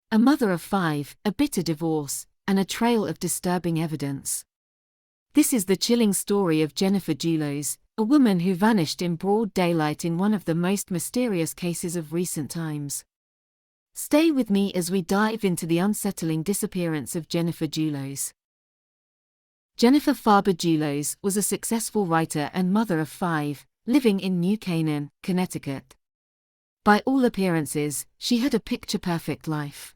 A mother of 5, a bitter divorce, and a trail of disturbing evidence. This is the chilling story of Jennifer Dulos, a woman who vanished in broad daylight in one of the most mysterious cases of recent times. Stay with me as we dive into the unsettling disappearance of Jennifer Dulos. Jennifer Faber Dulos was a successful writer and mother of 5, living in New Canaan, Connecticut. By all appearances, she had a picture-perfect life.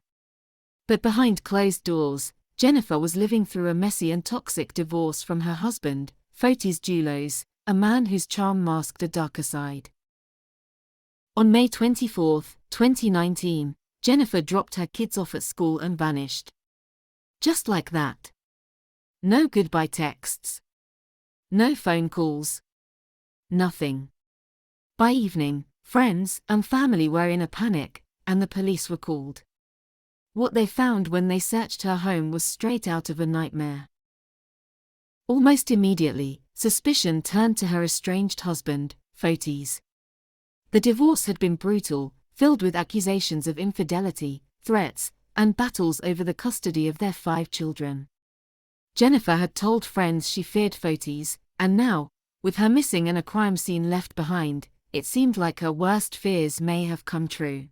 But behind closed doors, Jennifer was living through a messy and toxic divorce from her husband, Fotis Dulos, a man whose charm masked a darker side. On May 24, 2019, Jennifer dropped her kids off at school and vanished. Just like that. No goodbye texts. No phone calls. Nothing. By evening, friends and family were in a panic, and the police were called. What they found when they searched her home was straight out of a nightmare. Almost immediately, suspicion turned to her estranged husband, Fotis. The divorce had been brutal, filled with accusations of infidelity, threats, and battles over the custody of their 5 children. Jennifer had told friends she feared Fotis, and now, with her missing and a crime scene left behind, it seemed like her worst fears may have come true.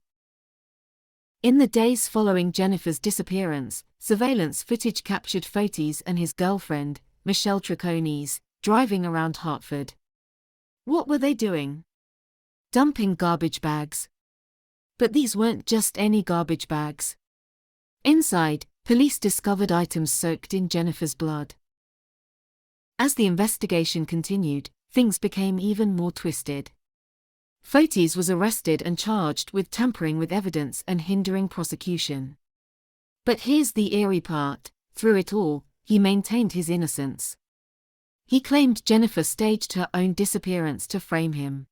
In the days following Jennifer's disappearance, surveillance footage captured Fotis and his girlfriend, Michelle Traconis, driving around Hartford. What were they doing? Dumping garbage bags. But these weren't just any garbage bags. Inside, police discovered items soaked in Jennifer's blood. As the investigation continued, things became even more twisted. Fotis was arrested and charged with tampering with evidence and hindering prosecution. But here's the eerie part: through it all, he maintained his innocence. He claimed Jennifer staged her own disappearance to frame him.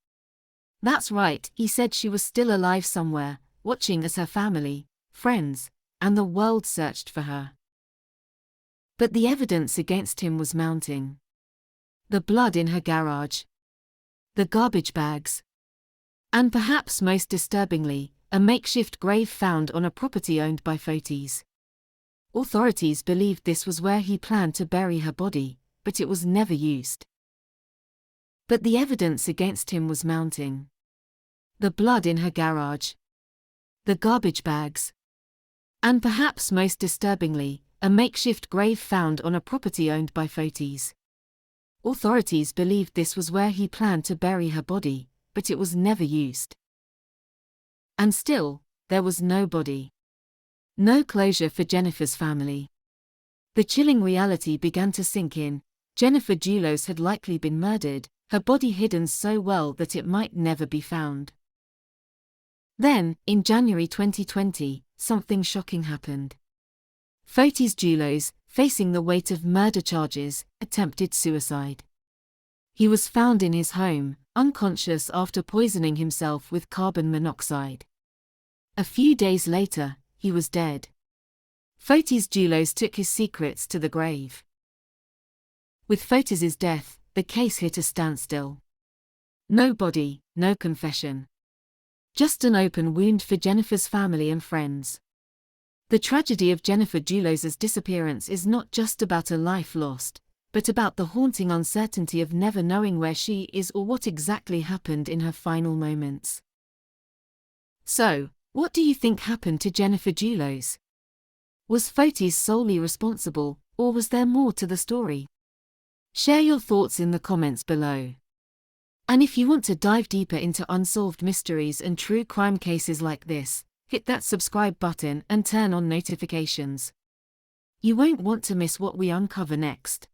That's right, he said she was still alive somewhere, watching as her family, friends, and the world searched for her. But the evidence against him was mounting. The blood in her garage. The garbage bags. And perhaps most disturbingly, a makeshift grave found on a property owned by Fotis. Authorities believed this was where he planned to bury her body, but it was never used. But the evidence against him was mounting. The blood in her garage. The garbage bags. And perhaps most disturbingly, a makeshift grave found on a property owned by Fotis. Authorities believed this was where he planned to bury her body, but it was never used. And still, there was no body. No closure for Jennifer's family. The chilling reality began to sink in: Jennifer Dulos had likely been murdered, her body hidden so well that it might never be found. Then, in January 2020, something shocking happened. Fotis Dulos, facing the weight of murder charges, attempted suicide. He was found in his home, unconscious after poisoning himself with carbon monoxide. A few days later, he was dead. Fotis Dulos took his secrets to the grave. With Fotis's death, the case hit a standstill. No body, no confession. Just an open wound for Jennifer's family and friends. The tragedy of Jennifer Dulos's disappearance is not just about a life lost, but about the haunting uncertainty of never knowing where she is or what exactly happened in her final moments. So, what do you think happened to Jennifer Dulos? Was Fotis solely responsible, or was there more to the story? Share your thoughts in the comments below. And if you want to dive deeper into unsolved mysteries and true crime cases like this, hit that subscribe button and turn on notifications. You won't want to miss what we uncover next.